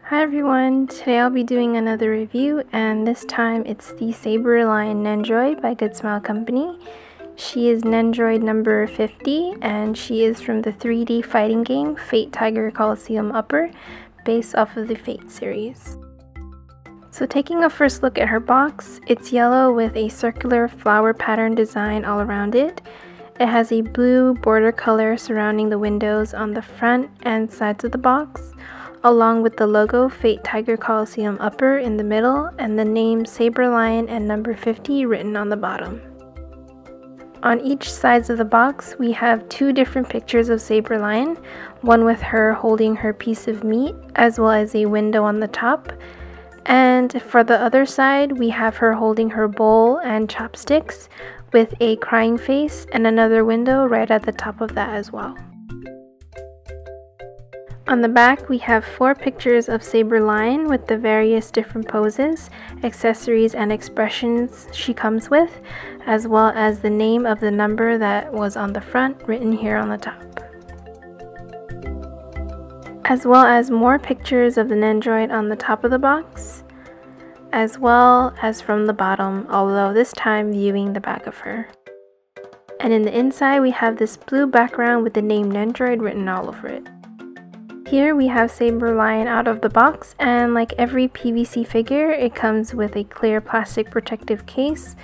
Hi everyone, today I'll be doing another review, and this time it's the Saber Lion Nendoroid by Good Smile Company. She is Nendoroid number 50 and she is from the 3D fighting game Fate Tiger Colosseum Upper, based off of the Fate series. So taking a first look at her box, it's yellow with a circular flower pattern design all around it. It has a blue border color surrounding the windows on the front and sides of the box, along with the logo Fate Tiger Colosseum Upper in the middle and the name Saber Lion and number 50 written on the bottom. On each side of the box we have two different pictures of Saber Lion, one with her holding her piece of meat as well as a window on the top, and for the other side we have her holding her bowl and chopsticks with a crying face and another window right at the top of that as well. On the back we have 4 pictures of Saber Lion with the various different poses, accessories, and expressions she comes with, as well as the name of the number that was on the front written here on the top. As well as more pictures of the Nendoroid on the top of the box, as well as from the bottom, although this time viewing the back of her. And in the inside we have this blue background with the name Nendoroid written all over it. Here we have Saber Lion out of the box, and like every PVC figure, it comes with a clear plastic protective case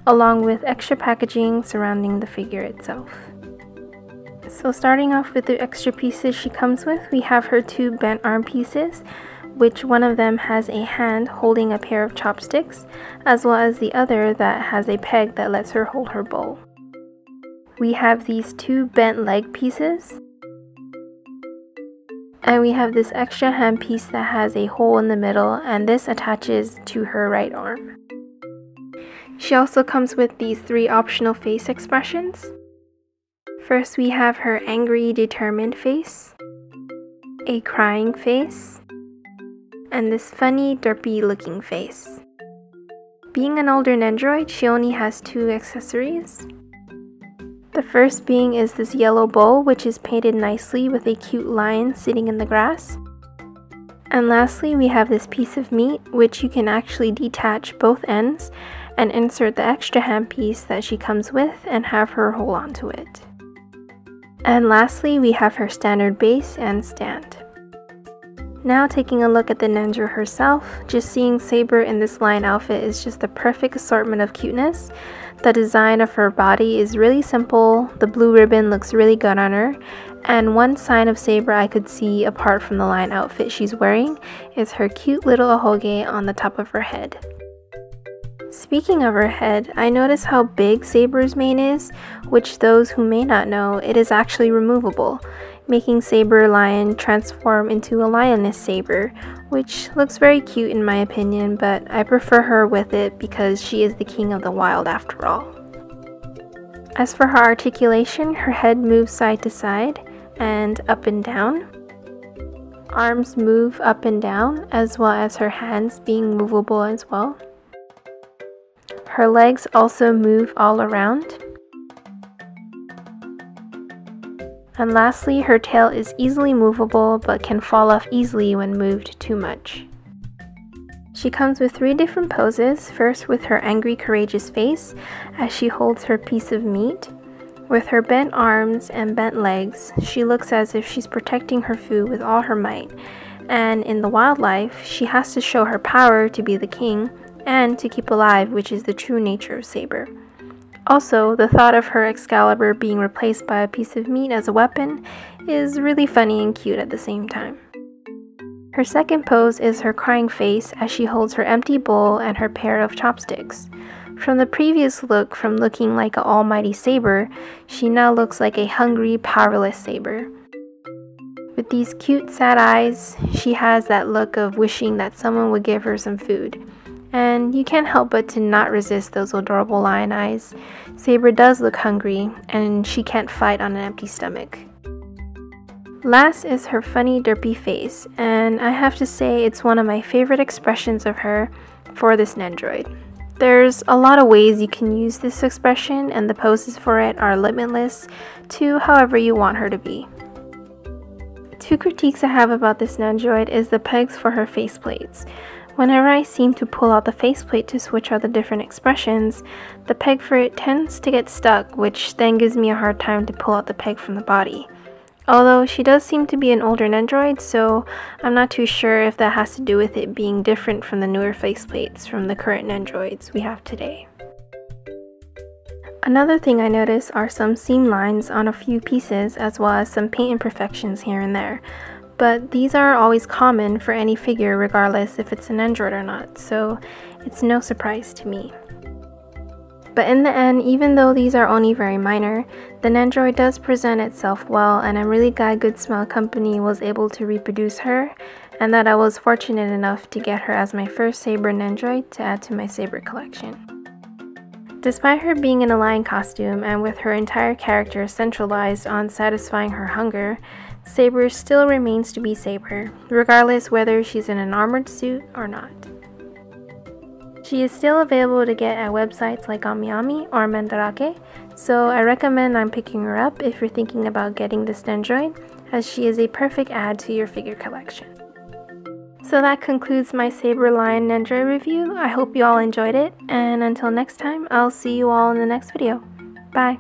along with extra packaging surrounding the figure itself. So starting off with the extra pieces she comes with, we have her 2 bent arm pieces, which one of them has a hand holding a pair of chopsticks, as well as the other that has a peg that lets her hold her bowl. We have these 2 bent leg pieces, and we have this extra hand piece that has a hole in the middle, and this attaches to her right arm. She also comes with these 3 optional face expressions. First we have her angry, determined face, a crying face, and this funny, derpy looking face. Being an older Nendoroid, she only has 2 accessories. The first being is this yellow bowl, which is painted nicely with a cute lion sitting in the grass. And lastly, we have this piece of meat, which you can actually detach both ends and insert the extra hand piece that she comes with and have her hold onto it. And lastly, we have her standard base and stand. Now taking a look at the Nendoroid herself, just seeing Saber in this lion outfit is just the perfect assortment of cuteness. The design of her body is really simple, the blue ribbon looks really good on her, and one sign of Saber I could see apart from the lion outfit she's wearing is her cute little ahoge on the top of her head. Speaking of her head, I noticed how big Saber's mane is, which those who may not know, it is actually removable, making Saber Lion transform into a lioness saber, which looks very cute in my opinion, but I prefer her with it because she is the king of the wild after all. As for her articulation, her head moves side to side and up and down. Arms move up and down, as well as her hands being movable as well. Her legs also move all around. And lastly, her tail is easily movable but can fall off easily when moved too much. She comes with 3 different poses, first with her angry, courageous face as she holds her piece of meat. With her bent arms and bent legs, she looks as if she's protecting her food with all her might, and in the wildlife, she has to show her power to be the king and to keep alive, which is the true nature of Saber. Also, the thought of her Excalibur being replaced by a piece of meat as a weapon is really funny and cute at the same time. Her second pose is her crying face as she holds her empty bowl and her pair of chopsticks. From the previous look, from looking like an almighty Saber, she now looks like a hungry, powerless Saber. With these cute, sad eyes, she has that look of wishing that someone would give her some food. And you can't help but to not resist those adorable lion eyes. Saber does look hungry, and she can't fight on an empty stomach. Last is her funny, derpy face, and I have to say it's one of my favorite expressions of her for this Nendoroid. There's a lot of ways you can use this expression, and the poses for it are limitless to however you want her to be. Two critiques I have about this Nendoroid is the pegs for her faceplates. Whenever I seem to pull out the faceplate to switch out the different expressions, the peg for it tends to get stuck, which then gives me a hard time to pull out the peg from the body. Although she does seem to be an older Nendoroid, so I'm not too sure if that has to do with it being different from the newer faceplates from the current Nendoroids we have today. Another thing I noticed are some seam lines on a few pieces, as well as some paint imperfections here and there. But these are always common for any figure regardless if it's an Nendoroid or not, so it's no surprise to me. But in the end, even though these are only very minor, the Nendoroid does present itself well, and I'm really glad Good Smile Company was able to reproduce her, and that I was fortunate enough to get her as my first Saber Nendoroid to add to my Saber collection. Despite her being in a lion costume and with her entire character centralized on satisfying her hunger, Saber still remains to be Saber, regardless whether she's in an armored suit or not. She is still available to get at websites like AmiAmi or Mandarake, so I recommend on picking her up if you're thinking about getting this Nendoroid, as she is a perfect add to your figure collection. So that concludes my Saber Lion Nendoroid review. I hope you all enjoyed it, and until next time, I'll see you all in the next video. Bye!